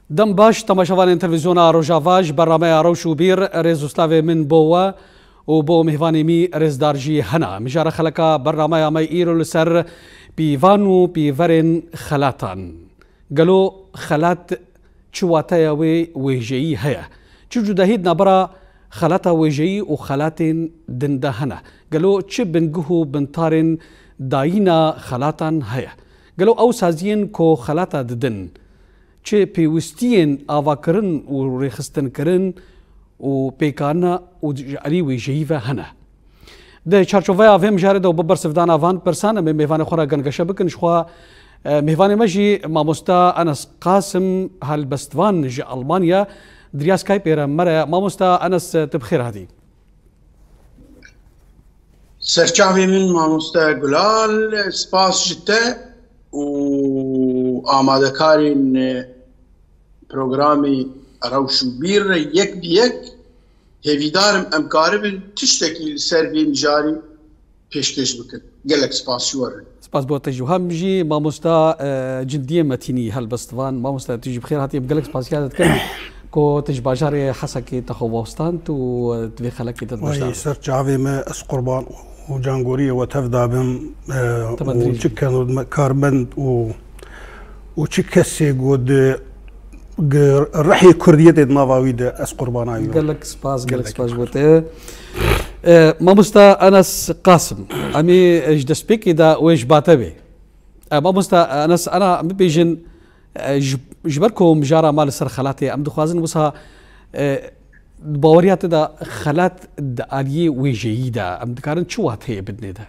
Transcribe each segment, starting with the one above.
دم باش تماشاوان تلفزيونا روجافاج برنامه روش وبير ريز سلاوي من بوا وبو مهواني مي ريز دارجي هنا مجار خلقا برنامه ما ايرو لسر بيفانو بيفرن خلاتان قالوا خلات چواتايا ويجي هيا چو جداهيد نبرا خلاتا ويجي وخلاتين دندا هنا قالوا چه بنقهو بنطارن داينا خلاتان هيا قالوا او سازين كو خلاتا ددن چه پیوستین آوا کرن و ریخستن کرن و پیکارنا و جعلی و جیوه هنه ده چارچوفه آفهم جاره ده و ببر سفدان آوان پرسانه به میوان خورا گنگشه بکن شخوا میوان مجی ماموستا انس قاسم هالبستوان جي ألمانيا درياس كايبيرا مرة ماموستا انس تبخير هذه سرچاوی من ماموستا گلال سپاس جته و آماده کارین پروگرامی روش و بیر یک بیک هیویدارم امکاربن تشتکی سر بیم جاری پیشکش بکن گلک سپاس شواره سپاس بو تجوها مجي ماموستا جدية متيني هالبستوان ماموستا تجي بخير هاتي بقلك سپاس كده تكلم كو تجباجاري حسكي تخوفستان تو تبي خلكي تتبشر سر جافي ما اس قربان وجانغورية وتفدا بهم وشكن كاربند وشكسي قد الرحية الكردية نافاويد اس قربانايو قالك سباس بوته ماموستا انس قاسم امي جدسبيك اذا ويش باتبي ماموستا انس انا بيجن جبركم جارة مال سر خلاتي ام دخوازن وسها باوريات دا خلات داليه وجيده ام دكارن شوات هي بدني ده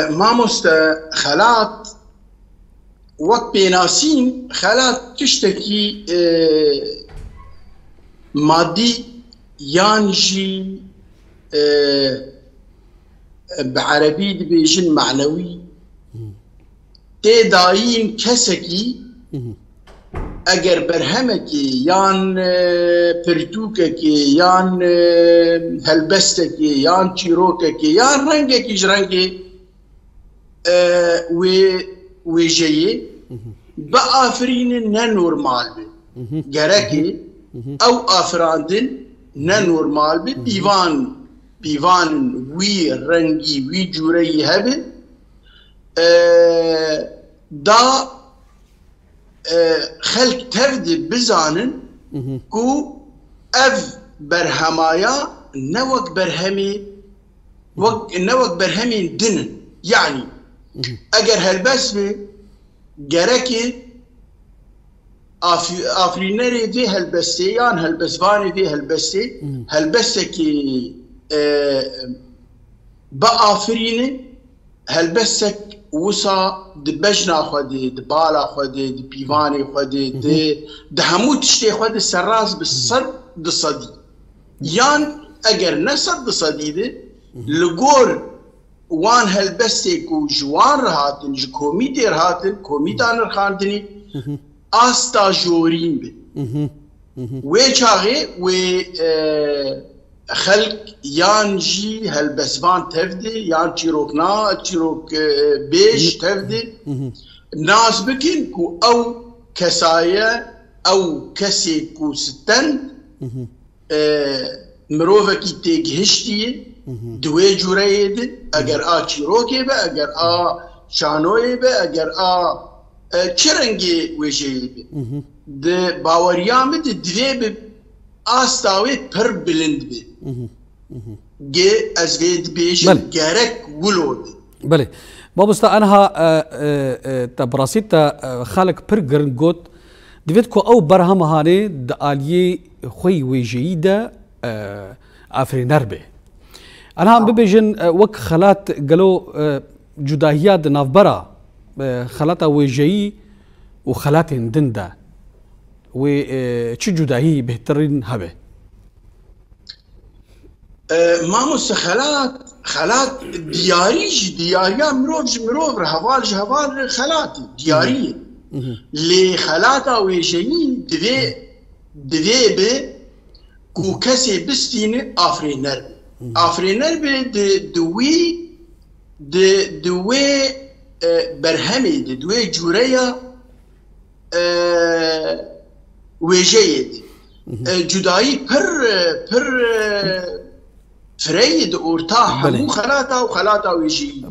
ماموستا خلات وقت بيناسين خلات تشتكي مادي يانجي بعربي بيجن معنوي تداين كسكي اگر برهمكي يان پرتوككي يان هلبستكي يان چيروككي يان رنگكي جرنگي ويجي بآفرين نانورمال بي گركي او آفراندن نانورمال بي بيوان وي رنگي وي جوري هبه دا خلق تفد بزانن كو اف برهمايا نوك برهمي نوك برهمي دنن يعني اگر هلبس بي گركي آفرينري في هلبستي يان هلبسواني في هلبستي هلبستكي بآفريني هلبسك وسا دبجنا خودي دبالا خودي دبيفاني خودي دهمو تشتي خودي سراس بالصد دصدي يان اگر نصد دصدي دي لغور وان هلبستيكو جوان رهاتن جو كوميتي رهاتن كوميتان رخاندني استا جورين بي وي چاغي وي خلق يان جي هالبسفان تفدي يان تشيروك بيش تفدي ناس بكين كو او كسايا او كسي كو ستن مروفكي تيجهشتي دوي جوريد اگر تشيروكي با اگر شانوي با اگر چرنگي ويشي بي د باوريام دي دوي آستاوی پر بلند بی گه از وید بیش گرک ولود بله ماموستا انها تبراسيتا خالق پر گرنگوت دوید کو او برهم هاني د آلیه خوی ویجیده آفرینر بی انها ببیجن وک خلات گلو جداهیات نافبرا خلاتا ویجی و خلات دنده و چه جداهی بهترین هبه ماموس خلات دیاریا مروف هوال خلاتي دیاری لی خلاتا ویجنی دوی به کو کسی بستین آفرینر به دوی برهمی دوی جوریا وجيد جداي پر فريد ارتاح مو خلاطه وخلاطه ويجي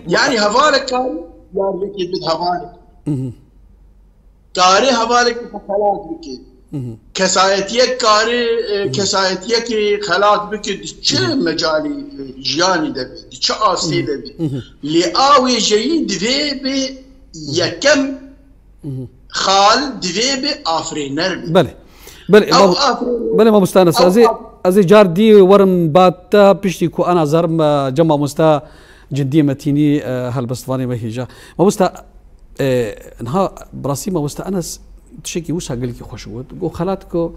يعني هفالك كان يعني بد هفالك كاري هفالك خلاط بك كسايتيك كاري كسايتيك خلاط بك تش مجالي جياني دبي تش اسي دبي لآوي جيد في يكم خال دبي افرينر بله بله ما مستانس ازي جاردي ورم باتا بيشتي كو انا زرم جمع مستا جدي متيني هالبستفاني مهيجا ما مستا نها براسي ما مستا انس تشكي وش قال لك خوشوت جو خلاتكو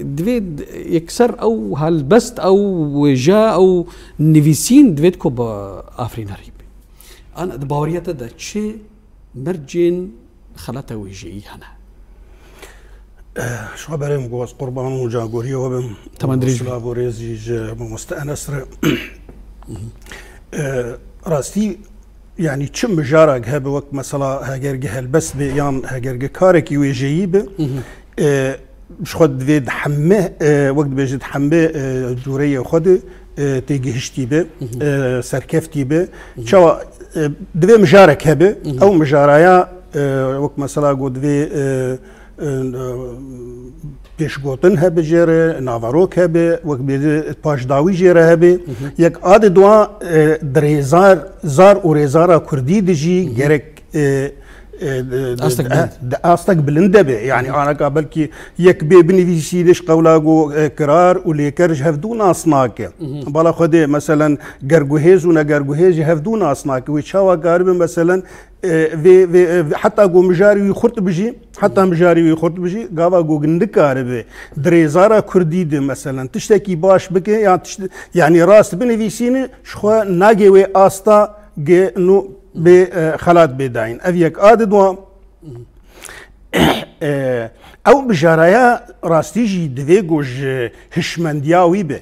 دويد يكسر او هالبست او جا او نيفيسين دويدكو بافرين هريب انا دباوريته دا تشي مرجين خلاته ويجي هنا شو بريم جواز قربان وجاغوري وبم تمندريج لابوريزي مستأنسر راستي يعني تشم جارك هذا وقت مثلا هاجرج هالبس بيان هاجرج كارك يجيب مش خد فيد حمه وقت بيجد حمه جوريه وخد تيجي هشتي به سركفتي به شو دوي مجارك هبه او مجارايا وقت مثلا قد في پیش گوتن هبه جره ناواروک هبه وقت بید پاشداوی جره هبه یک آد دوا دریزار زار و ریزارا کردی دجی گرک استق بلنده به يعني انا قبل كي يك بي بنفيسي ليش قولاغو قرار وليكرج هفدون اصناك بالا خدي مثلا غرغوهيز ونا غرغوهيز هفدون اصناك ويشاوا قارب مثلا في حتى جو مجاري يخرط بجي حتى مجاري يخرط بجي غاوا جو غندقارب دريزارا كرديد مثلا تشتكي باش بك يعني راس بنفيسيني شخو ناجي وي استا نو بخلات بداين أفيك آددوا أو بجارايا راستيجي دويجوج هشمندياوي به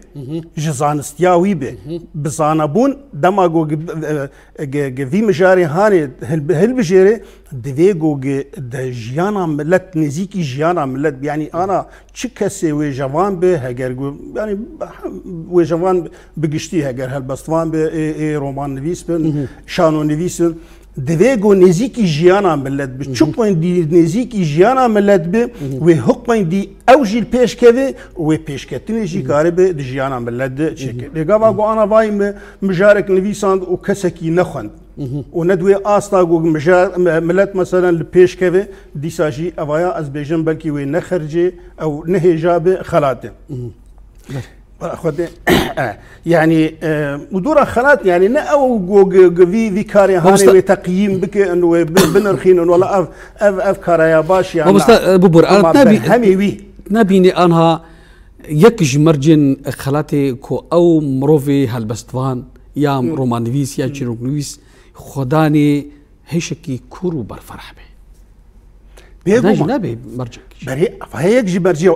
جزانستياوي به بزانبون دماغو في مجاري هاني هل بجيري دويجوج دجيانا ملت نزيكي جيانا ملت يعني أنا تشكسي وجوان به هجر يعني وجوان بقشتي هجر هالبستوان به رومان نفيس بن شانو نفيس دويجو نزيكي جيانا ملت به شوبين دي نزيكي جيانا ملت به وهقين دي أوجي البيش كذا وبيشكتني جي قاربة دجيانا ملت شكل لقابا قو أنا باي مجارك نفيساند وكسكي نخند وندوي أصلا قو ملت مثلا البيش كذا دي ساجي أفايا أزبيجن بلكي وين نخرجي أو نهجاب خلاته يعني ودورا خلات يعني نا او في كاري هاني تقييم بك انه بنرخين ولا اف كاريا باش يعني ببر نبيني انها يكج مرجن خلاتي كو او مروفي هالبستوان يا رومانويس يا تشيروغلويس خداني هيشكي كورو برفرح به نبي مرجع بري فهي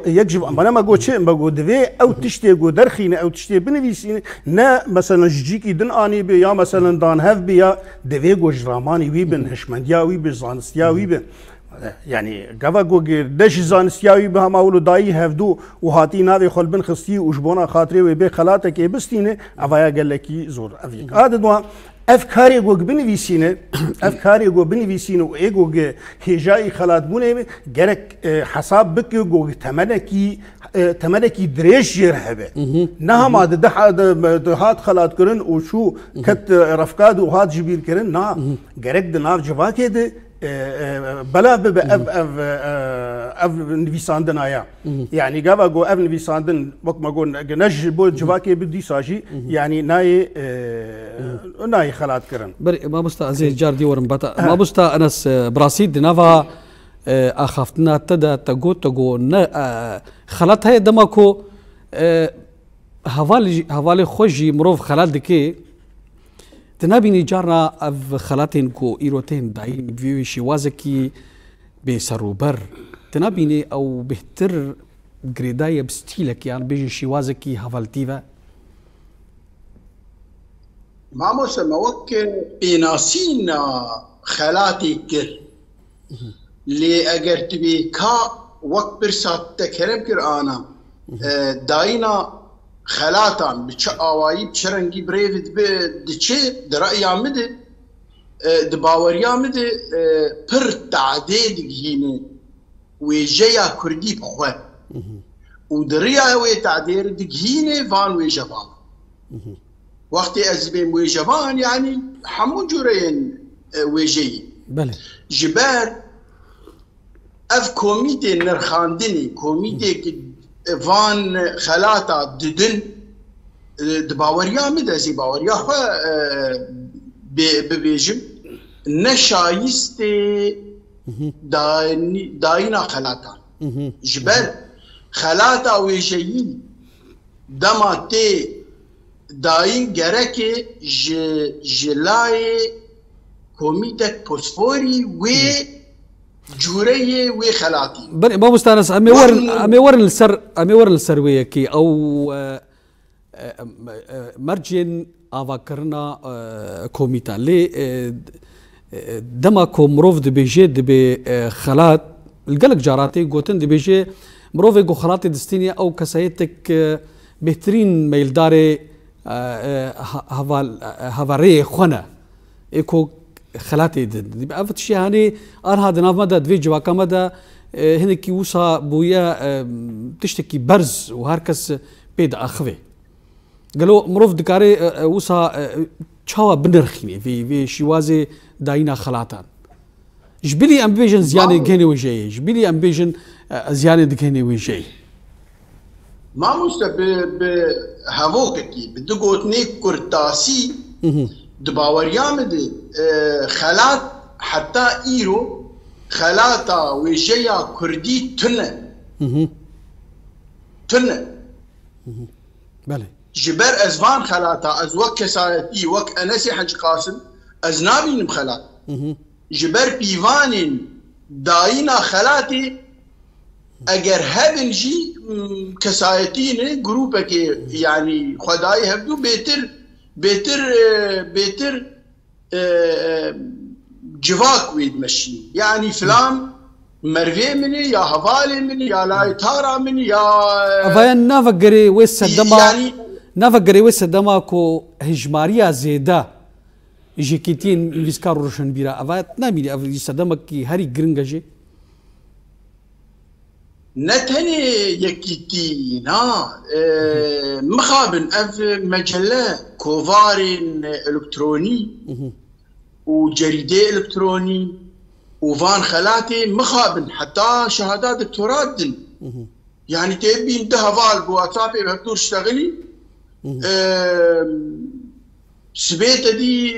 يجب انا ما قلت شيء بقول دفي او تشتي جو درخينه او تشتي بنفيسين نا مثلا جيكي دن اني بي يا مثلا دان هاف بي يا دفي جو جراماني ويبن هشمنديا ويبن زانستيا ويبن يعني قفا جو دش زانستيا ويبن هم اولو داي هفدو وهاتي نافي خلبن خستي وجبونا خاطري ويبي خلاتك بستينه افايا قال لك زور افيك هذا دوا افكاري جو بنفيسينه افكاري جو بنفيسينه وايجو هجاي خلات بونه جرك حساب بك جو تمنكي دريش يرهبه نها ده هات خلات كرن وشو كت رفقاد وهات جبير كرن نا جرك دناف جواكي ده بلا بب اف نفيساندن ايا يعني قبا جو اف نفيساندن وقت ما قلنا نج بو جواكي بدي ساجي يعني ناي خلات كرن بري ما بستا زي جاردي ورم بتا ما بستا انس براسيد نافا اخافتنا تدا تقو خلات هي دماكو هوالي خوجي مروف خلات دكي تنابيني جارنا اف خلاتين كو ايروتين داين فيوي شوازكي بسروبر تنابيني او بهتر جريدايا بستيلك يعني بيجي شوازكي هفالتيفا مامو سموك بيناسين خلاتي كر لي اگر تبي كا وقت برسات تكرم كر انا داينا خلاتان بچ آوایی بچرنگی بريفت بدچه درأي عمده دباوريا مده پر تعديل هينه ويجيا كردي بخوة ودريا وي تعديل دهينه فان ويجبان وقت ازبين ويجبان يعني حمو جورين ويجي بله جبار اف كوميتي نرخاندني كوميتي فان خلاتا ددن دباوريا مده زي باوريا خو ببيجم نشايستي داينا خلاتا جبال خلاتا ويجيين دما تي داين جركي جلاي كوميتك بوسفوري و جوريه و خلاتي بني ما مستانس امي ورن السرويه كي او مرجن افاكرنا كوميتا لي دما كومروف دبيجي دبي خلات القلق جاراتي قوتن دبيجي مروفي قو خلاتي دستينيا او كسايتك بهترين ميلداري هافاري خونا ايكو خلاتي دي بافت شي هاني ان هذا ناف مدى دفي جواكا مدى هنكي وصا بويا تشتكي برز وهركس بيد اخوي قالوا مروف دكاري وصا تشاوا بنرخيني في شوازي داينا خلاتان جبلي امبيجن زياني دكيني وجاي جبلي امبيجن زياني دكيني وجاي ما مست بهافوكي بدقوتني كرتاسي دباوريام دي خلات حتى ايرو خلاتا وجايا كردي تنه بله جبر ازفان خلاتا از وك كسايتي وك انسي حج قاسم ازنابي بخلات جبر بيفان داينا خلاتي اگر هبن جي كسايتين جروبك يعني خداي هبدو بيتر جواك ويد مشي يعني فلان مرفي مني يا هفالي مني يا لايتارا مني يا افاين نافقري ويسدما يعني نافقري ويسدما كو هجماريا زيدا جيكيتين انفيسكار روشن بيرا افات نامي افي سدمك هاري جرينجاجي نتني يكيتي نا مخابن اف مجله كوفارين الكتروني وجريده الكتروني وفان خلاتي مخابن حتى شهادات دكتوراه يعني تبي انتهى فال بواتساب بهدور اشتغلي سبيت دي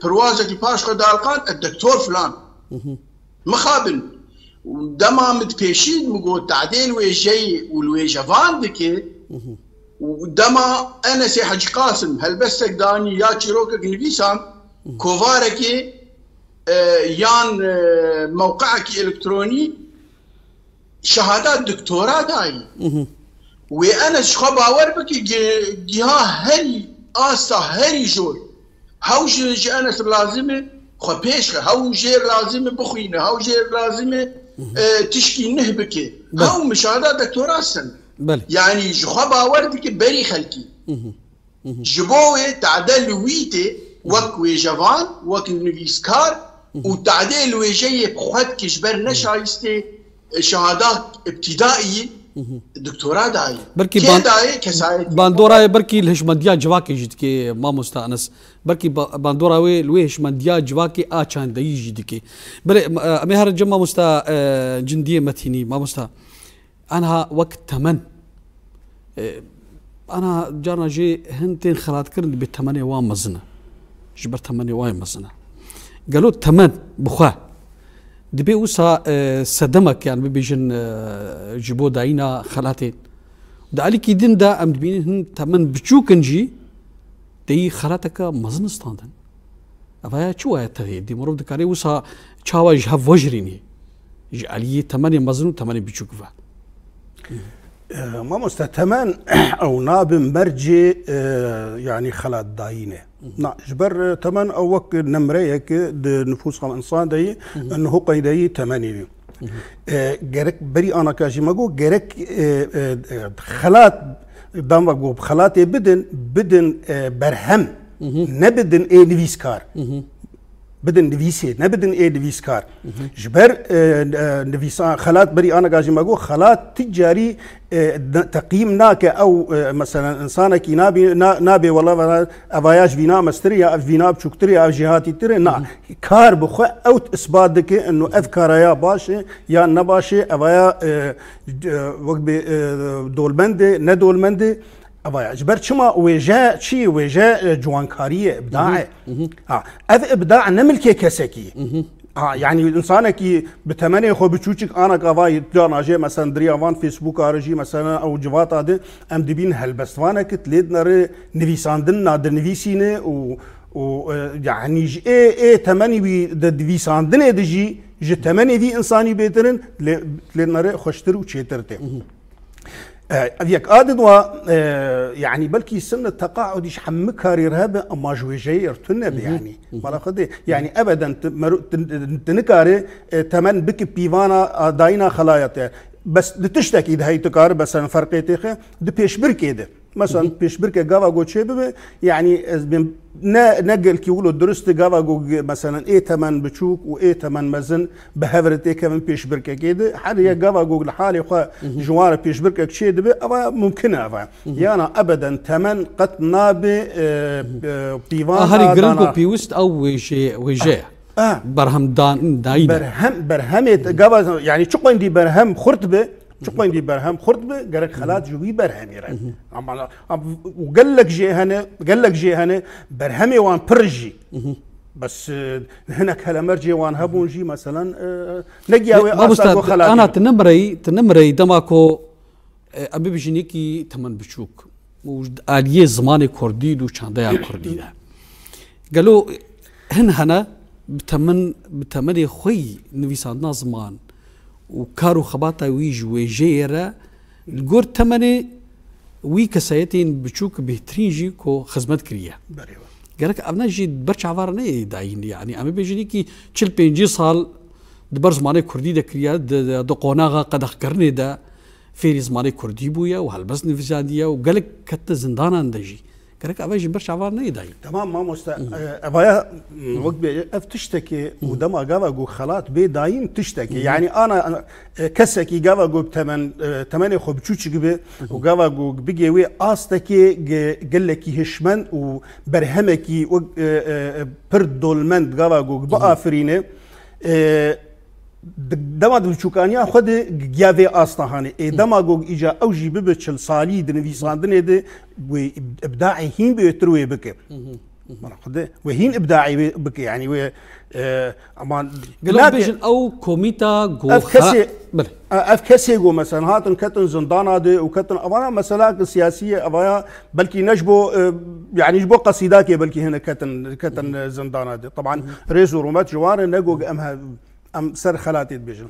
پروازك باش خدالقان الدكتور فلان مخابن ودما متبيشين مقو تعديل ويجي والويجفان دكي ودما انا سي حج قاسم هل بس داني يا تشيروكك نفيسان كوفاركي يان موقعك الكتروني شهادات دكتوراه داي وانا شخو باور بك جهه هري اسا هري جول هاوش انا لازمه خو بيش هاو جير لازمه بخوينه هاو جير لازمه تشكي نهبك هاو مشاهدات دكتوراه سن يعني جخو باور بك بري خلكي جبوه تعدل ويتي وك ويجفان وك نفيسكار وتعديل ويجي بخوات كجبر نشايستي شهادات ابتدائية دكتوراه داي بركي باندورا بركي الهشمنديا جواكي جدكي ما مستانس بركي باندورا وي الهشمنديا جواكي اچان داي جدكي بل مهر جما مستا جنديه متيني ما مستا انا وقت تمن انا جارنا جي هنتين خلات كرن بالثمانية وام مزنه جبر 8 واي مزنه قالوا 8 بخوا دبي وسا سدمك يعني بيجن جيبو داينا خلاتين دا عليك يدين دا ام دبين 8 بچوكنجي دي خلاتك مزن ستاندن افايا شو هي تغي دي مرو دكاري وسا تشاوا جهف وجريني علي 8 مزن 8 بچوكفا ما مستثمن او ناب مرجي يعني خلات داينه نا جبر تمن او وك نمريك نفوس انسان دي انه قيدي 8 جرك بري أنا كاجي ماجو جرك خلات دامجو بخلاتي بدن برهم نبدن إيه نفيسكار بدن نفيسي نبدن إيه نفيسكار جبر نفيسان خلات بري أنا جاجي ماجو خلات تجاري تقييم ناك أو مثلا إنسانك نابي والله أفاياش فينا مستريا فينا بشكتريا جهاتي تري نا كار بخو أو إثبات دك إنه أفكار يا باشة يا نباشة أفايا وقت دولمندة ندولمندة أبايا جبر شما وجاء شيء وجاء جوانكارية إبداع هذا إبداع نملكه كسكي يعني إنسانك بثمانية خو بتشوفك أنا كافاي تجانا جي مثلا دريا فان فيسبوك أرجي مثلا أو جوات هذا أم دبين هالبستوانك تليد نرى نفيساندن نادر نفيسينه و يعني إيه ثمانية بدفيساندن دجي ج ثمانية دي إنساني بيترن تليد نرى خشتر وشيترته أذيك عادد يعني بلكي سن التقاعد يش حمك كاريرها أما جوي جاي ارتنا يعني ما خدي يعني أبدا تنكاري تمن بك بيفانا داينا خلايا بس تشتكي ده هي تكار بس فرقيتها ده بيش بركيده مثلا بيش بركة جافا جو شيء يعني نقل كيولو درست جافا جو مثلا إيه تمن بتشوك وإيه تمن مزن بهفرتي كمان بيش بركة كده حاليا جافا جو لحالي خا جوار بيش بركة شيء ده أبا ممكنة أبا يعني أبدا تمن قد نابي بيفان هاري جرينكو بيوست أو وجه برهم داينا برهم جافا يعني شو عندي برهم خرطبة شو عندي برهم خرطبة جرك خلات جوي برهم يرن وقال لك جي هنا برهمي وان برجي بس هنا كلامرجي وان هبونجي مثلا نجياوي أصلا خلات أنا تنمري دماكو أبي بجنيكي تمن بشوك وآلية زماني كرديد وشاندايا كرديد قالوا هنا بتمن خوي نفيساندنا زمان وكارو خباطة ويج وجيرة الجور تمني وي كسايتين بتشوك بهترينجي كو خدمت كريه قالك أبنا جيد برش عفارني داين يعني أمي بيجيكي تشل بينجي صال دبر زماني كردي دا كريا دا قوناغا قد أخكرني دا فيري زماني كردي بويا وهالبس نفسادية وقالك كت زندانا ندجي قالك أبا جيد برش عفارني داين تمام ما أبايا وقت تشتكي ودما قاوا جو خلات بي داين تشتكي يعني أنا كسكي قاوا جو تمن خو بتشوتش جبه وقاوا جو بيجي أستكي قلكي هشمن وبرهمكي برد دولمند قاوا جو بآفرينه دما دلچوکانیا خود گیاوی آستانه دما ایجا اوجی ببچل سالی دنویساندنه ده و ابداعی هین بیتروی بکه مرا خود و هین ابداعی بکه يعني و امان قالوا بيجن او كوميتا جو افكسي جو مثلا هاتن كتن زندانا ده وكتن ابانا مساله سياسيه ابايا بلكي نجبو يعني نجبو قصيداك بلكي هنا كتن زندانا ده طبعا ريزو رومات جوار نجو أم سر خلاتي بيجن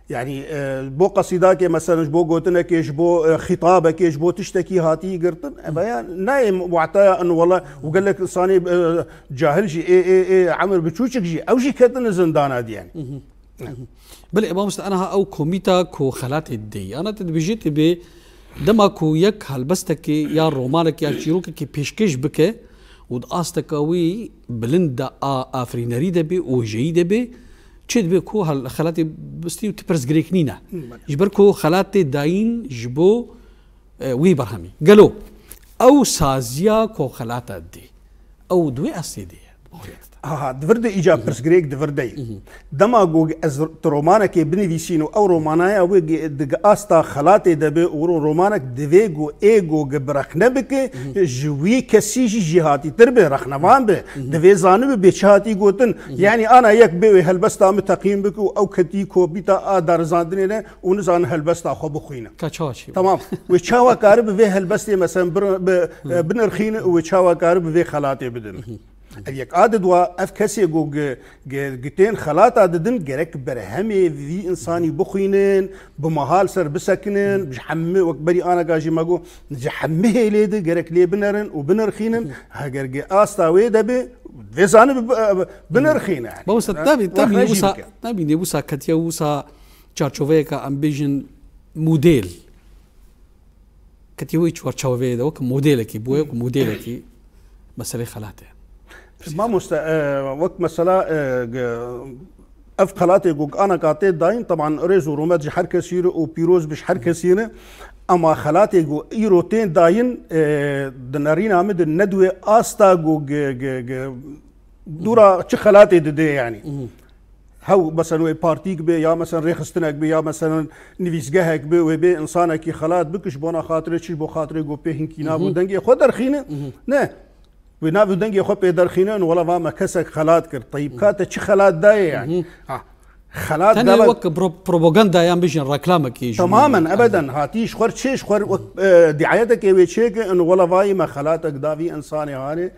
يعني بو قصيداك مثلا بو قوتنك بو خطابك بو تشتكي هاتي قرطن بيان نايم وعطايا انه والله وقال لك صاني جاهل جي اي عمر بتشوشك جي او جي كتن زندانات يعني بل امام انا او كوميتا كو خلاتي دي انا تدبيجيتي ب دماكو يك هلبستك يا رومانك يا شيروك كي بيشكش بك ود استكوي بلندا افرينري دبي وجي دبي تشد بكو هالخلاتي بستيو تبرز غريكنينا جبركو خلاتي داين جبو وي برهمي قالوا او سازيا كو خلاتا دي او دوي اسي دي دفرد ايجاب برس غريك دفردي دما جو از رومانك بنفيسينو او رومانايا و دغ استا خلاتي دبي او رومانك دفيغو ايغو غبرخنبك جوي كسيجي جهاتي تربي رخنوان به دفيزانو بيچاتي غوتن يعني انا يك بي هلبستا متقيم بك او كتي كو بيتا ادار زاندنه ونزان هلبستا خو بخوينا كاتشاشي تمام وچاوا قارب في هلبستي مثلا بنرخين وچاوا قارب في خلاتي بدن اليك عدد وافكسي جو جتين خلات عددن جرك برهمي في انساني بخينين بمهال سر بسكنين بجحمي وكبري انا جاجي ماجو جحمي ليد جرك لي بنرن وبنرخينن هاجرجي استاوي دبي فيزان بنرخينا يعني بوسا تابي نبوسا كتيا وسا چارچۆڤەیەکە ئەم بێژن مودێل کەتیەوەی چوارچاوەیەدەوە کە مۆدێلێکی بووە و مودێلێکی مەسەلەی خەلاتەیە مامۆستا وەک مەسەلا ئەف خەلاتێک گوک ئانا کاتێ داین طبعا ڕێز و ڕۆمەت هەر کەسیرە و پیرۆز بش هەر کەسیرە ئەما خەلاتێک و ئیرۆ تێن داین دنەرین ئامدن نەدوێ ئاستا دوورا چ خەلاتێ دەدێ یعنی هەو مەسەن وێ پارتیک بێ یا مەسەن ڕێخستنێک بێ یا مەسەن نویسگەهێک بێ وێ بێ ئینسانێکی خەلات بکش بۆ ناخاترێ چی بۆ خااتێک گۆ پێ هینکی نابوو دەنگی خۆ دەرخینە نه وێ نابوو دەنگی خۆ پێ دەرخینن وەڵا وامە کەسێک خەلات کرد طیب کاتە چی خەلاتدایە یعنی خەلات وەک پرۆپۆگەندایان بژین ڕەکلامێکی تەمامەن ئەبەدەن هاتیش خوەر چێش خوەر دیعایەتێکی وێ چێکە ئەن وەڵەڤایی مە خەلاتێک داوی ئینسانی هانێ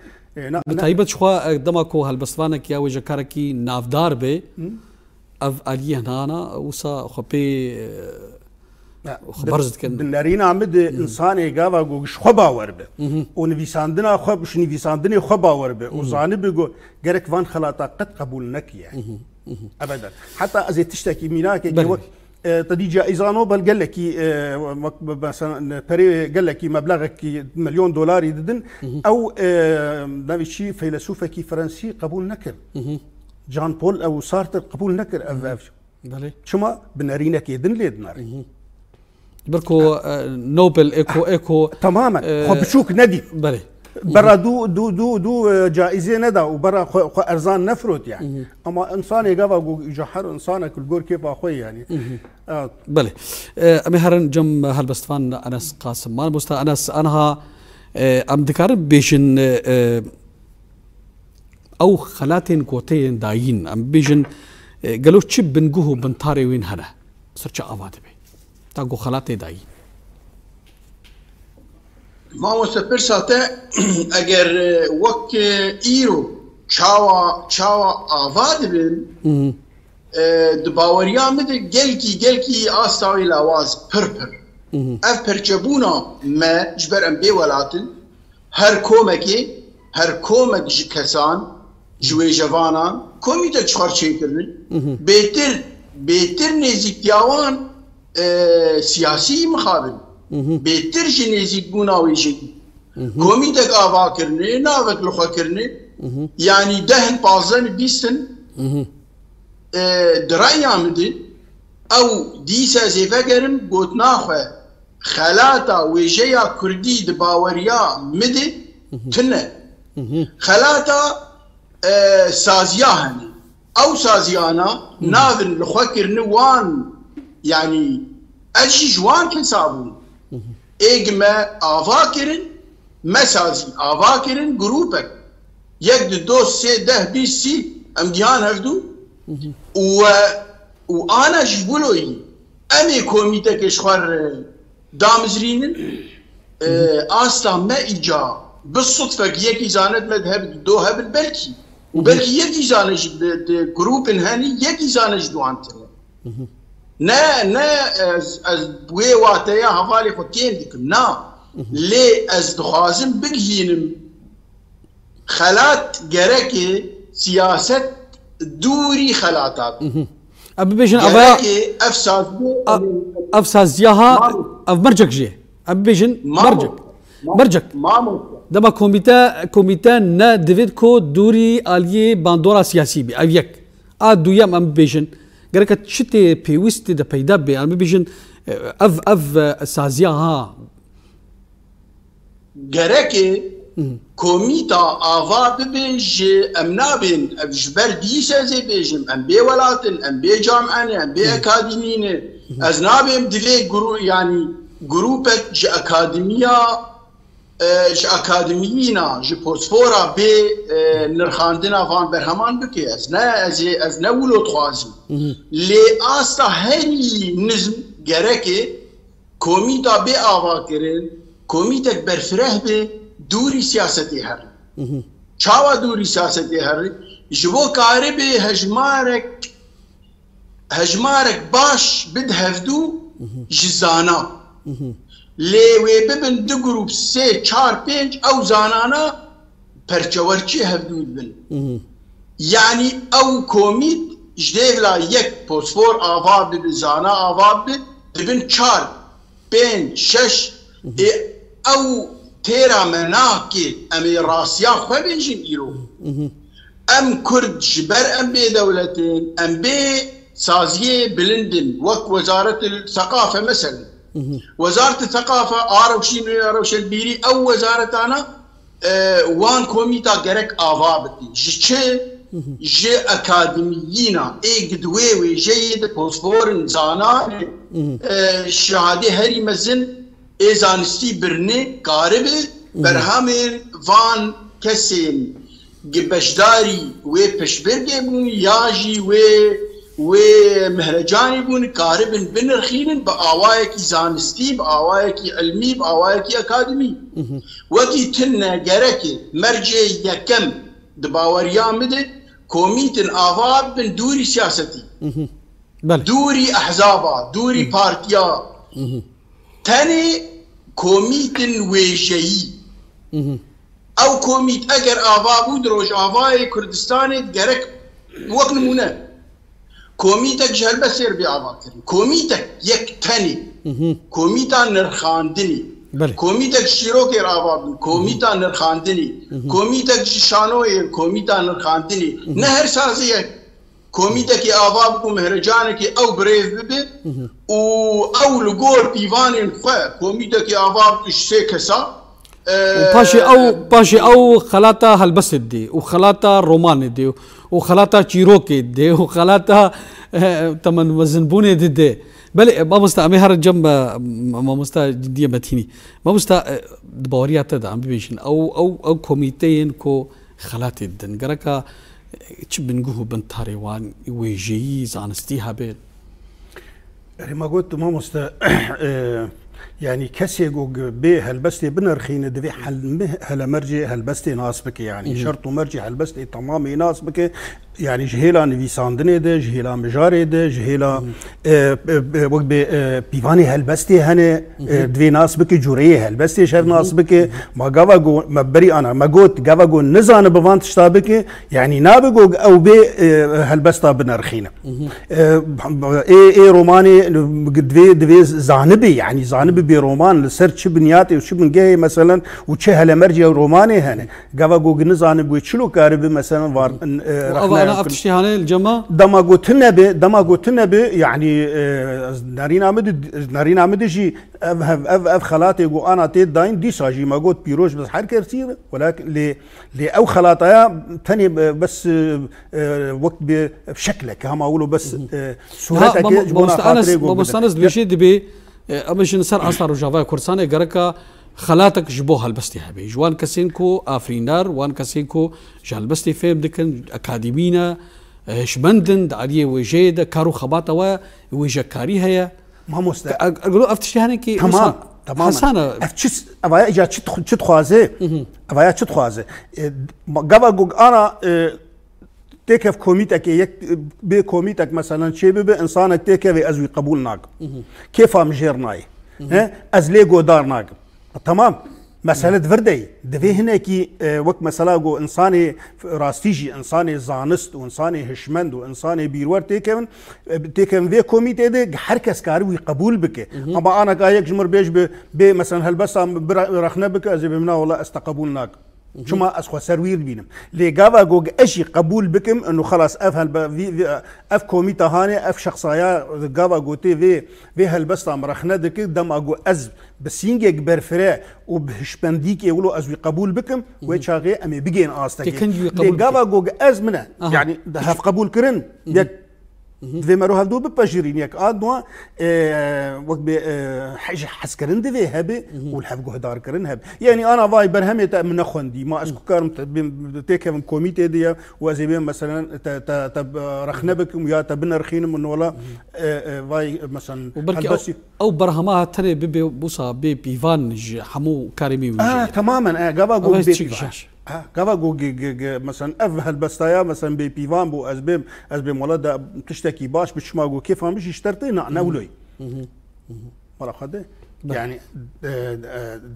تایبەت خوا دەما کۆ هەلبەستوانێک یا وێژەکارێکی نافدار بێ ئەف ئەلیە هەنانە وسا خۆ پێ بەرزت کرد نەرین ئامد ئینسانێ گاوا گۆگش خۆ باوەەر بێ و نویساندنا خۆ بش نویساندنی خۆ باوەەر بێ و زانە بگۆ گەرەک وان خەلاتا قەت قبول نەکیە ئەبەدەن حتا ئەزێ تشتێکی میناکێکی وەک تدی جائزة نوبل قال لك مثلا بري قال لك مبلغك $1,000,000 ددن او نبي شيء فيلسوفك فرنسي قبول نكر جان بول او سارتر قبول نكر بله شما بنارينا كيدن ليد نار بركو نوبل ايكو تماما خو بشوك ندي بله برا دو جائزه ندا وبرا ارزان نفرت يعني اما انسان يقف يجحر انسانك الجور كيف اخوي يعني بله امي هرن جم هالبستفان انس قاسم ما بوستا انس انها ام دكار بيشن او خلاتين كوتين داين ام بيجن قالوا تشب بنقوه بنطاري وين هنا سرچ اواد بي تاغو خلاتي داين ما وسپر ساته اگر وک ایرو چاوا آواد بین دباوریا مده گلکی آستاوی لاواز پر اف پرچبونا ما جبر ام بی ولاتن هر کومک کسان جوی جوانان کومیده چخار چه کرنی بیتر نزیکیاوان سیاسی مخابل بهتر نزیک بووناوی شکی کۆمیتێک ئاواکردنێ ناوێک لخواکردنێ یعنی 10 15 20 درایان بدن ئەو دیسە زێڤەگەرم گوت ناخوێ خەلاتە وێژەیە کوردی دباوەریا مدێ تنە خەلاتە سازیا هەنێ ئەو سازیانە ناون لخواکردن وان یعنی ئەلشی جوان کەسابوون اجمع آواكرن مسازي آواكرن جروبك يقدر دوس سي ده بي سي امديان هفدو وانا جبولوي امي كوميتك اشخار دامزرينن اصلا ما اجا بالصدفه يكي زانت مذهب دو هبل بلكي وبلكي يكي زانج جروب هاني يكي زانج دوانتنا نا از بوي واتيا هفالي خوتين ديك نا لي از دخازم بجينم خلات جركي سياسة دوري خلاتات ابي بيجن ابا افسازيها مرجك جي ابي بيجن مرجك دابا كوميتا نا ديفيد كو دوري الي باندورا سياسي بي ابيك دويام ام بيجن قالك شتي بيوستي دا بيدا بي ام بيجن اف سازيها قالك كوميتا آوا ببيج امنابين ابجبر ديسا زي بيجم ام بي ولاتن ام بي جامعان ام بي اكاديمين ازنابين دلي يعني جروبك ج اكاديميا ج اكاديمينا ج بوسفورا بي نرخاندنا فان برهمان بكي ازنا ولو تخوازي لي استا هني نزم گركي كوميتا بي آوا كرن كوميتك برفره بي دوري سياستي هر چاوا دوري سياستي هر جبو كاربي هجمارك باش بدهفدو جزانا لي وي ببن دو جروب 3 4 5 او زانانا پرچورچي هفدو بن يعني او كوميت جديد لا يك فوسفور آفا بزانا آفا دبن 4 5 6 او تيرا مناكي امي راسيا خو بيجين يرو ام كرد جبر ام بي دولتين ام بي سازيه بلندن وك وزاره الثقافه مثلا وزاره الثقافه اروشين البيري او وزاره انا وان كوميتا جرك افابتي جي جي اكاديميينا اي قدوي جيد فوسفور زانا شهاده هري مزن ازانستی برنه قاربه برهمه وان کسین گبشداری و پشبرگه بون یاجی و مهرجانی بون قاربن بنرخینن با آوائه کی زانستی با آوائه کی علمی با آوائه کی اکادمی وقتی تنه گرکه مرجع یکم دباوریان مده کومیتن آواب بن دوری سیاستی دوری احزابا دوری پارتیا تاني كوميتن ويشي او كوميت اگر آفا بودروش آفاي كردستاني دقرك وقت نمونه كوميتك جهل بسير بي آفا كرن كوميتك يك تاني كوميتا نرخاندني كوميتك شيروكي آفا بودن كوميتا نرخاندني كوميتك شانوي كوميتا نرخاندني نهر سازيك كوميتا كي آفا بكو مهرجانكي او بريف ببي او لغور بيوانين خوا كوميتا كي آفا بكو شسي كسا باشي او خلاطة هلبس دي وخلاطة رومان دي وخلاطة تشيروكي دي وخلاطة تمن وزنبوني دي بل ما مستا امي هر جنب ما مستا جديه متيني ما مستا دبوريات تدعم بيشن او كوميتين كو خلاطي دن غركا تشبنجوه بن تايوان ويجي زانستيها بين ما قلت ما مستا يعني كسي جوج به هالبستي بنرخين دفي هلا مرجي هالبستي ناسبك يعني شرط مرجي هالبستي تمام يناسبك يعني جهيلا نفيساندني ده جهيلا مجاري ده جهيلا وقت بيفاني هالبستي هني دفي ناسبك جوريه هالبستي شر ناسبك ما جافاجو ما بري انا ما قلت جافاجو نزان بفانت شتابك يعني نابجو او بي هالبستا بنرخينا اي روماني دفي زانبي يعني زانبي برومان لسر شبنياتي وشبن جاي مثلا وشهلا مرجي روماني هنا جافاجو نزان بويتشلو كارب مثلا وار انا افتشي هاني الجماعه دما قلتنا به يعني نارين عمد جي اف خلاتي جو انا تيد داين دي ساجي ما قلت بيروش بس حركه كثير ولكن لي او خلاطيا ثاني بس وقت بشكلك هم اقولوا بس صورتك مستانس بشي دبي امش نصر اثر وجافا كورساني غركا خلاتك جبوها البستي هبي جوان كاسينكو افرينار وان كاسينكو جالبستي فيم دكن اكاديمينا شبندن دعاليه وجيد كارو خباطه وجكاري هي ما مست اقولوا افتشي هنيكي تمام حسانه افتشس افايا جا تشت خوازه افايا تشت خوازه غابا انا تكف كوميتك يك بكوميتك مثلا شيء بانسانك تكف ازوي قبول ناق كيف مجيرناي از ليغو دار ناق تمام مسألة فردي دفي هناكي وقت مسألة جو إنساني راستيجي إنساني زانست وإنساني هشمند وإنساني بيروار تيكن في كوميتي ده حركة سكاروي قبول بك أما أنا قايك جمر بيج مثلا هالبسا رخنا بك أزي بمنا والله استقبولناك شو ما أسخو سروير بينم لي جافا جوج أشي قبول بكم إنه خلاص أف كوميتا هاني أف شخصايا جافا جوتي في هالبسطة مرخنا دك دم أجو أز بسينجك برفراء وبهشبنديك يقولوا أزوي قبول بكم ويتشاغي أمي بيجين آستك لي جافا جوج أز منه يعني هف قبول كرن في مروه هذو بباجرين ياك آدوا وقت حاجة حسكرن دفي هبي والحفقو هدار كرن هبي يعني أنا فاي برهمي من أخوندي ما أسكو كارم تيكا من كوميتي دي وازيبين مثلا تب رخنبك ويا تبنا رخين من ولا فاي مثلا وبركي أو برهمها تاني بوصا بيفان حمو كاريمي تماما قبا كذا مثلا افهل بستايا مثلا بيفان بو ازبيم ولا تشتكي باش بتشماغو كيف مش يشترطينا نولوي ولا خده يعني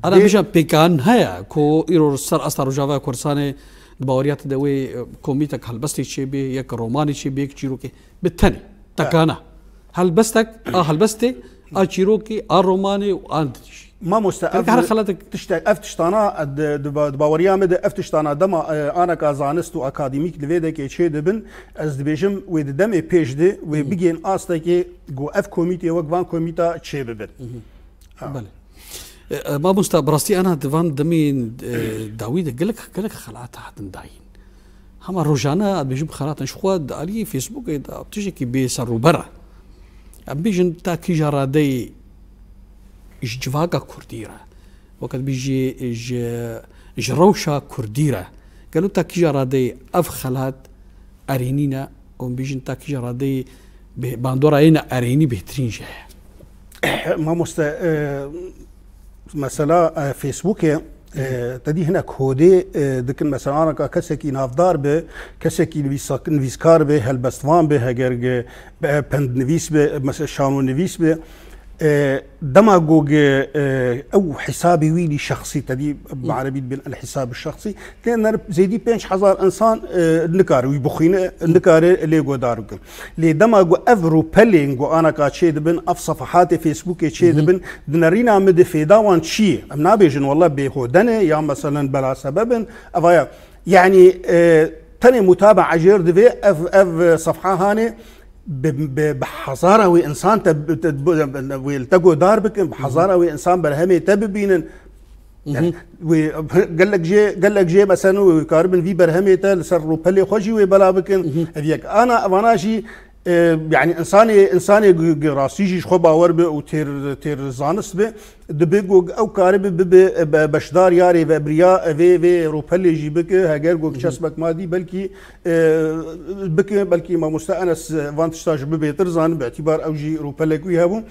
انا مش بيكان هيا كو ايرو سر اثر جافا كورساني باوريات دوي كوميتك هلبستي شي بي يك روماني شي بي يك تشيروكي بالتاني تكانا هلبستك هلبستي تشيروكي روماني واندش ما مستقبل خلاتك تشتاق افتشتانا دباوريا مد افتشتانا دما انا كازانست و اكاديميك لفيدك شي دبن از دبيجم ويد دمي بيج دي وي بيجين استكي جو اف كوميتي وكفان كوميتا شي ببن بله ما مستبرستي انا دفان دمي داويد قالك خلعتها حتى داين هما روجانا بيجم خلات نشخواد علي فيسبوك بتجي كي بيسروا برا بيجن تاكي جرادي جواكا كرديرة وقت بيجي جروشا كرديرة قالوا تاكي جرادي افخلات ارينينا وبيجن تاكي جرادي باندورا هنا اريني بهترين جاه ما مثلا فيسبوك تدي هنا كودي دكن مثلا انا كسكي نافدار به كسكي نويسكار به هلبستوان به هجر بند نويس به مثلا شانو نويس به دماغوج او حسابي ويلي شخصي تدي بعربي بين الحساب الشخصي لان زيدي 5000 انسان نكار ويبخين نكار اللي غدارك لي دماغو افرو بيلينج وانا كاتشي دبن اف صفحات فيسبوك تشي دبن دنارينا مد فيدا وان شي امنا بيجن والله بيهودنه يا مثلا بلا سبب افايا يعني تاني متابعه جير دفي اف صفحه هاني بحضاره وانسان ويلتقوا داربك بحضاره وانسان برهمي تببين يعني قال لك جي مثلا وكاربن في برهمي تل سر بلي خوجي وبلا بكن هذيك انا شي يعني انساني راسيجي خو باور به وتير زانس به دبيغو او كارب بشدار ياري وبريا في روبلي جيبك هاجر جو كشسبك مادي بلكي ما مستانس فانتشتاج ببيتر زان باعتبار اوجي روبلي كوي هابو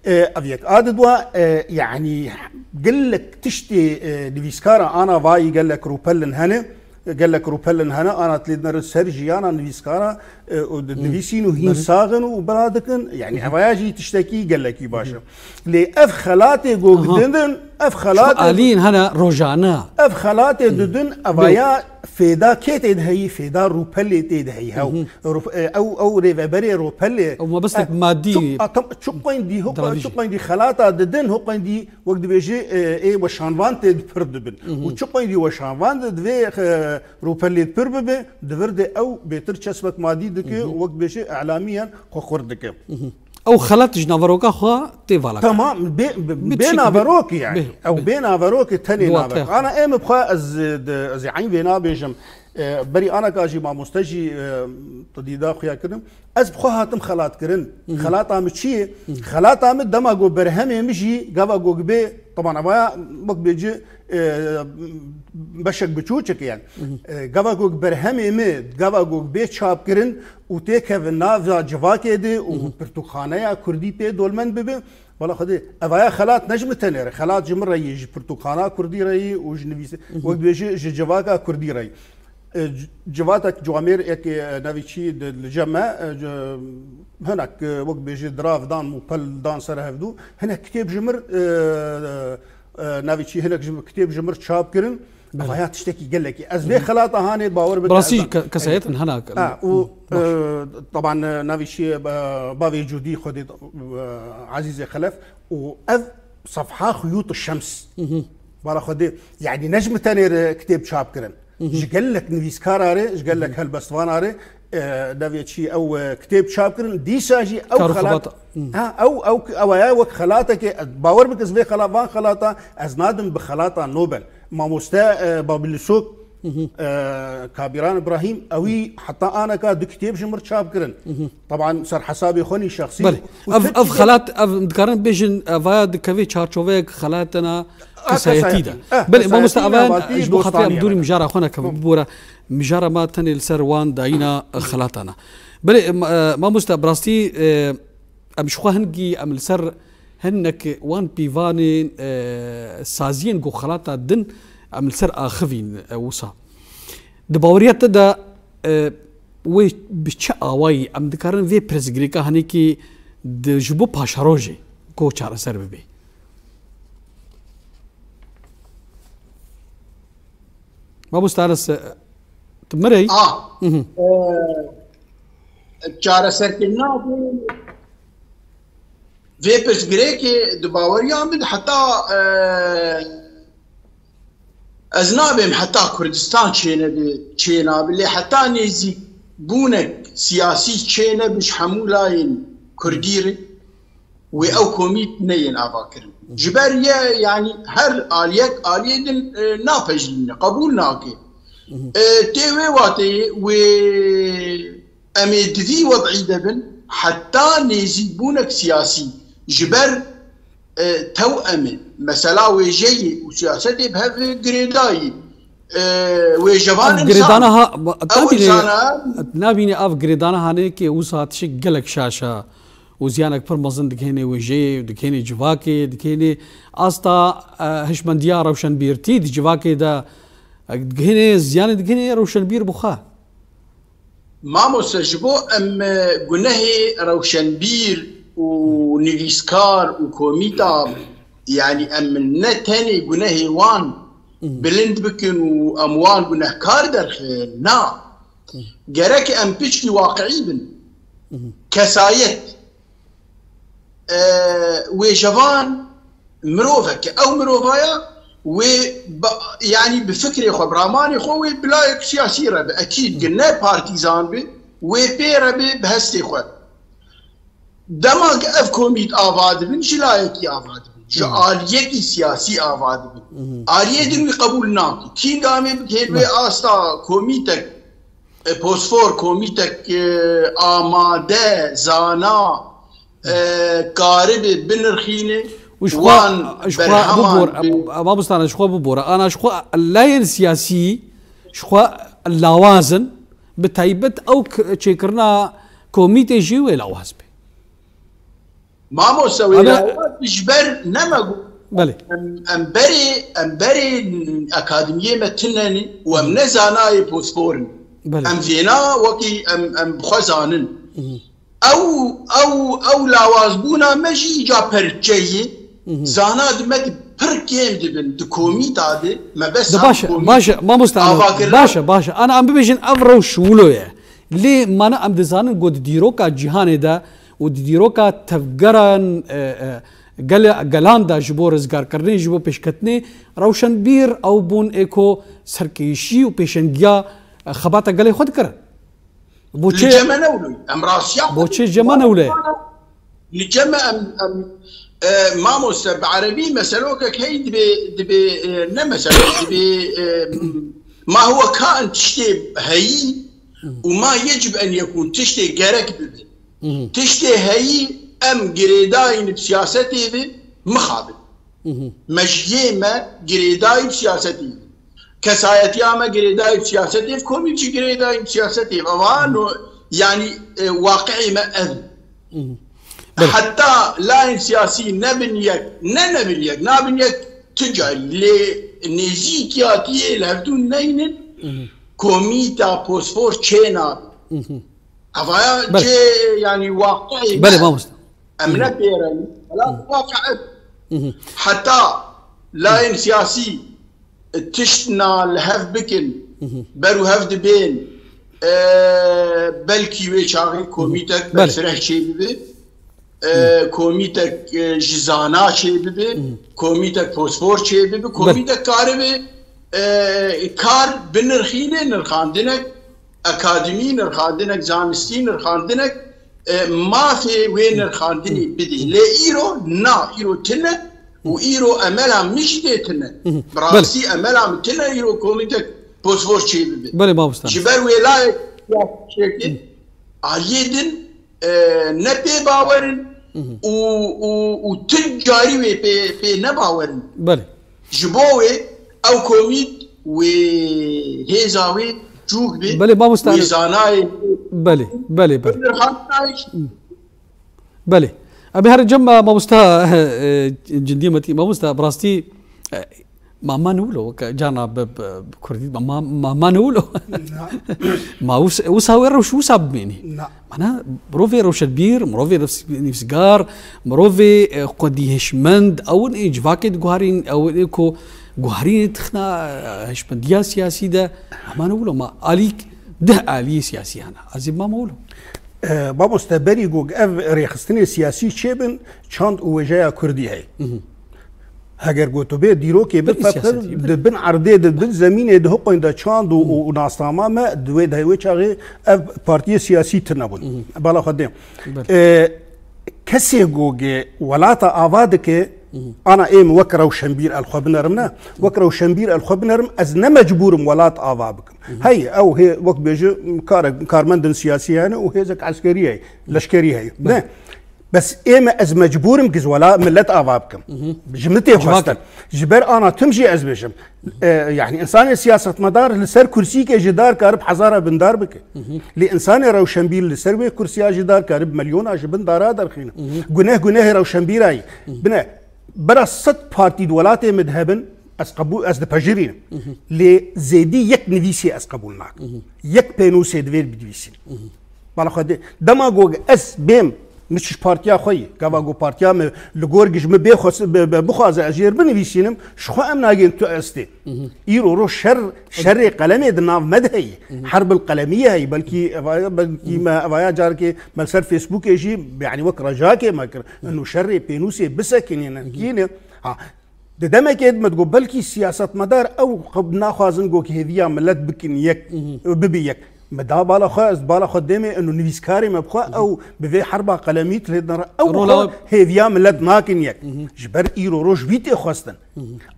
افيك اددوا يعني قال لك تشتي ديفيسكارا انا فاي قال لك روبلن هنا قال لك روبلن هنا انا تليدنا سيرجي انا نفيسكارا ودفيسينو هين ساغن وبلادكن يعني افياجي تشتكي قال لك يا باشا لي افخلاتي جوجدن افخلاتي الين هنا روجانا افخلاتي ددن افيا فيدا كيتد هي فيدا روبلي تيد هي او ريفبري روبلي او ما بس مادي شقين دي هو شقين دي خلاطه ددن هو قين دي وقت بيجي اي وشانفان تد بردبن وشقين دي وشانفان دفي روبلي بربه دفرد او بيتر تشسبك مادي دك وقت بيجي اعلاميا خردك او خلات جنافروكا خو تيفالا تمام بين افروك يعني او بين افروك تاني نافر انا ام بخا از عين بينا بيجم بري انا كاجي ما مستجي تديدا خويا كرم از بخا هاتم خلات كرن خلات ام شي خلات ام دماغو برهم مشي غاغو بي طبعا ابا وقت بيجي بشك بچوچك يعني غاغو برهم مي غاغو بي چاپ كرن وتيك نافا جواكي دي وبرتقانيا كردي بي دولمن ببي والله خدي افايا خلات نجم تنير خلات جمر يجي برتقانا كردي راي وجنبيس وقت بيجي جواكا كردي راي جواتك جوامير اك نافيتشي الجمع هناك وقت بيجي دراف دان وبل دان سرهفدو هناك كتاب جمر نافيتشي هناك كتاب جمر تشاب كرن افايا تشتكي قال لك ازبي خلاطه هاني باور براسي كسيت هناك طبعا نافيتشي بافي جودي خدي عزيزي خلف واذ صفحه خيوط الشمس بالا خدي يعني نجم تاني كتاب شاب كرن قال لك نفيسكاراري قال لك هالبستواناري دافيتشي او كتاب شابكرن دي ساجي او خلاط او يا وك خلاطك باور بك زبي خلاطان خلاطه از نادم بخلاطه نوبل ما مستا بابلسوق كابيران ابراهيم اوي حتى انا كاد كتاب جمر شابكرن طبعا صار حسابي خوني شخصي اف خلاط اف ذكرن بيجن فايد كافي تشارشوفيك خلاطنا كسايتيدا بل ما مستعبان جبو خطيا بدوري مجارة خونا كبورة مجارة ما تاني السروان داينا خلاتنا بل ما مستعبراستي مش خو هنجي ام السر هنك وان بيفاني سازين جو خلاطة دن ام السر اخفين وصا دباوريات دا وي بتشا واي ام ذكرن في بريزغريكا هنيكي جبو باشاروجي كو چار سر بي ما مستعرس تمري چاره سرکنا في بس جريكي دباوريا من حتى أزنابهم حتى كردستان تشينا باللي حتى نيزي بونك سياسي تشينا مش حمولاين كرديري وأو كوميت نين أفاكر جبارية يعني هر آلية نابجلين قبول ناكي تيوي واتي و أميد في وضعي دبن حتى نيزي بونك سياسي جبر توأمن مثلا ويجي وسياسته بهذا جريداي ويجوان جريدانا نابيني اف جريدانا هاني كي وسات شقلك شاشه وزيانك فرمزن دكيني ويجي دكيني جواكي دكيني استا هشمنديا روشن بيرتي دي جواكي دا دكيني زيان دكيني روشن بير بخا ما مستجبو ام جنهي روشن بير ونيفيسكار وكوميتا يعني ام نتاني جنهي وان بلند بكن واموال جنه كار درخي نا جرك ام بيشكي واقعي بن كسايت وجوان مروفك او مروفايا و يعني بفكري خو براماني خو بلايك سياسي رب اكيد قلنا بارتيزان بي وبيرا بي بهستي خو دماغ اف كوميت آباد بن شلايكي آباد بن جعاليكي سياسي آباد بن آلية دنوي قبول ناكي كين قامي بكيلوي آستا كوميتك بوسفور كوميتك آماده زانا قارب بنرخينه وشخوا ببور ما بستانا شخوا ببورا انا شخوا اللاين السياسي شخوا اللوازن بتايبت او تشيكرنا كوميتي جي ولا واسبي ما مسوي لا جبر نمغو بلي امبري اكاديميه متنني ومن زاناي بوسفورن ام فينا وكي ام بخزانن او لاوازبونا مجي جا برجي زانا دمت بركيم دبن دكومي تادي ما بس باشا ما مستعمل باشا انا ام بيجن افرو شولويا ليه ما انا ام دزان قد ديروكا جهان دا وديروكا تفجران گلاندا جبو رزگار کرنے جبو پیشکتنے روشن بیر او بون ایکو سرکیشی و پیشنگیا خباتا گلے خود کر بوچه جمع نولوی ام راسيا بوچه جمع نولوی لجمع ام ما مستب عربي مسألوك هي دبي نمسألوك دبي ما هو كائن تشتي هي وما يجب ان يكون تشتي جرك ببي تشتي هي ام جريداين بسياستي بي مخابل مجيما جريداي بسياستي كسايتي اما جريداي بسياستي كوميتي جريداي بسياستي فوانو يعني واقعي ما اذن حتى لاين سياسي نبنيك نبنيك تجعل لنزيكياتي لهفتون نينن كوميتا بوسفور تشينا هذا جي يعني واقعي بلي ما مستوى امنا بيرن لا واقع حتى لاين سياسي تشتنا الهف بكن برو هف دبين بلكي ويشاغي كوميتك بسرح شي ببي كوميتك جزانا شي ببي كوميتك فوسفور شي ببي كوميتك كاربي كار بنرخينه نرخاندنك اكاديمي نرخاندنك زانستي نرخاندنك ما في وين نرخاندني بدي لا ايرو نا ايرو تنه وايرو املا مش تنه براسي املا تنه ايرو كوميتك فوسفور شي ببي بلي ما بستان جبر ولاي شكل عيدن نبي باورن وتجاري في نباورن بلي جبوي او كوميت وهيزاوي جوك بي بلي ما مستعمل ويزاناي بلي بلي ابي هرجم ما مستا جنديمتي ما مستا براستي ما نقوله جانا بكردي ما نقوله ما وساوي روش وساب مني معناها مروفي روش البير مروفي نفسجار مروفي قدي هشمند او ايج فاكد جوهرين او ايكو جوهرين تخنا هشبنديا سياسي ده ما نقوله ما عليك ده آلية سياسي أنا عزيز ما مولو بابا استبري جوج اف ريخستني سياسي شبن چاند وجايا كردي هي هاگر گوتو به دیرو که به بن عرضه بن زمینه ده حقوق ده چاند و ناسنامه ما دوی دهوی چاقی اف پارتی سیاسی تنبون بالا خدیم کسی گوگه ولاتا آواد که أنا إيه وكرة وشنبير الخبن رمنا وكرة وشنبير الخبن رم از نمجبورم ولات آوابكم هي أو هي وقت بيجي كارمندن سياسي أنا وهي زك عسكرية هي لشكرية هي نه بس إيه از مجبورم كز ولا ملت آوابكم جملتي خاصة جبر أنا تمشي از بيجم يعني إنسان سياسة مدار لسر كرسي كجدار كارب حزارة بندار بك لإنسان روشنبير لسر كرسي جدار كارب مليون أج بندار درخينا جناه روشنبير أي بنا برا 100 بارتي دولاتي مذهبن از قبول از دباجرين لزيدي يك نفيسي از قبولناك يك بينوسي دوير بدويسين بالا خدي دماغوغ اس بيم مش بارتيا خوي كافاغو بارتيا لغورجش مبيخوس بخواز اجير بنفيسينم شخو امناجين تو استي يرو شر قلمي دناف مدهي حرب القلميه هي بلكي ما افايا جاركي ملسر فيسبوك يجي يعني وك رجاكي ماكر انه شر بينوسي بسكنين كينه ها دما كيد ما تقول بلكي سياسه مدار او قبنا خوازن جو كهديا ملت بكن يك ببيك مدا بالا خدمه انه نفيسكاري مبخوا او بفي حربه قلميت لدنا او هيفيا ملت ماكن يك جبر ايرو روش بيتي خواستن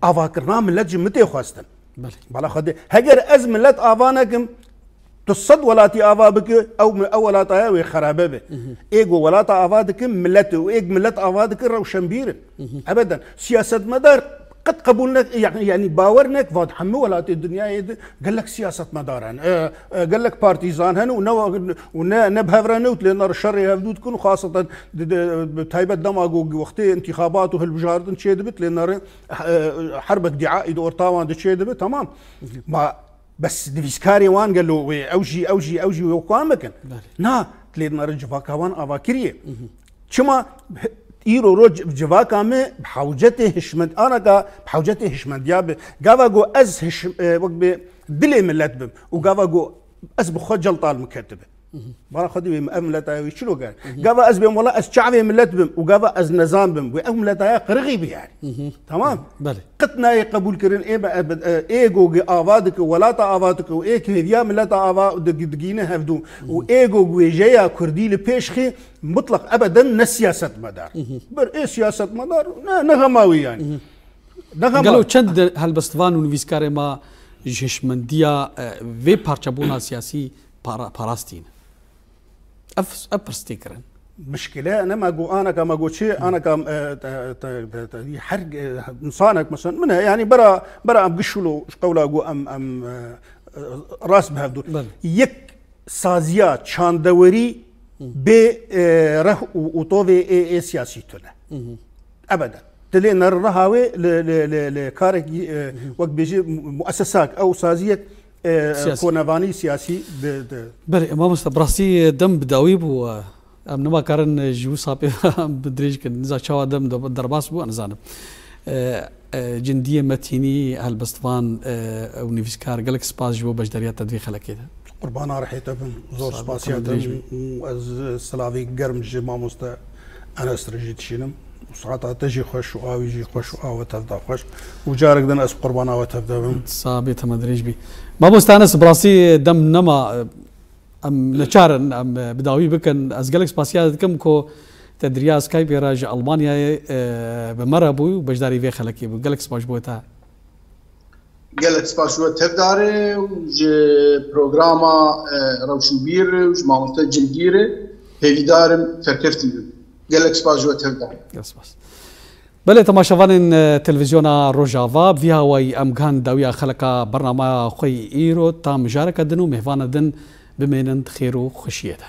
افاكرنا ملت جمتي خواستن بالا خد هجر از ملت افانكم تصد ولاتي افابك او اولاتها وخرابه ايجو ولاتا افادكم ملت وايج ملت افادك روشنبير ابدا سياسه مدار قد قبولنا يعني باورنك فاد حمي ولات الدنيا قال لك سياسه مدارن قال لك بارتيزان هن ونبهرن وتلنا الشر يهبدو تكون خاصه تايبه دماغ وقت انتخابات وهالبجارد تشيدبت لنا حرب دعاء دور طاوان تشيدبت تمام ما بس ديفيسكاري وان قال له اوجي وقامك نا تلنا رجفا كوان افاكريه شما إيرو روج جواكامي بحوجته هشمند أنا كا بحوجته هشمند ياب جافاجو أز هش وقت دلي ملت بم وجافاجو أز بخجل طال مكتبه برا خدي بأملتها ويشلو قال جافا أز بهم والله أز شعبي ملت بم وجافا أز نظام بم وأملتها قرغي يعني تمام قتنا يقبول كرين إيه جو آفادك ولا تآفادك وإيه كهذيا ملت آفا دقيقة هفدو وإيه جو جاية كردي لبيشخي مطلق أبدا نسياسة مدار بر إيه سياسة مدار نغماوي يعني قالوا چند هالبستوان ونفيسكاري ما جشمنديا في بارچابونا سياسي باراستين أبرستيكرن مشكلة أنا ما جو أنا كما جو شيء أنا كم حرق إنسانك مثلا منها يعني برا أبقشلو قولا جو أم راس بهذول يك سازيات شاندوري بره وطوفي سياسي تنا أبدا تلي نرهاوي لكارك وقت بيجي مؤسسات أو سازية كونافاني سياسي بلي ما مستبراسي دم بداويب و امنما كارن جو صابي بدريج كن نزا شوا دم درباس بو انا زانب جنديه متيني هالبستفان او نيفسكار قالك سباس جو بجدريات تدوي خلك كده قربانا رحيت ابن زور سباسيات از سلافي قرم جما مستا انا استرجيت شينم وساعتها تجي خوش او يجي خوش او تبدا خوش وجارك دنا اس قربانا وتبدا صابي تمدريج بي ما مستانس براسي دم نما ام لچارن ام بداوي بكن از قالك سباسيات كم كو تدريا سكايب راج المانيا بمربو بجداري في خلكي قالك سباش بوتا قالك سباش بو تبداري وج بروغراما روشوبير وج مامتا جندير هيدارم فكرتي قالك سباش بو تبداري سباس بله تماشاوان تلفزيون روجافا فيها واي امكان داويا خلقا برنامج خوي ايرو تام جارك دنو مهوان دن بمينند خيرو خشيته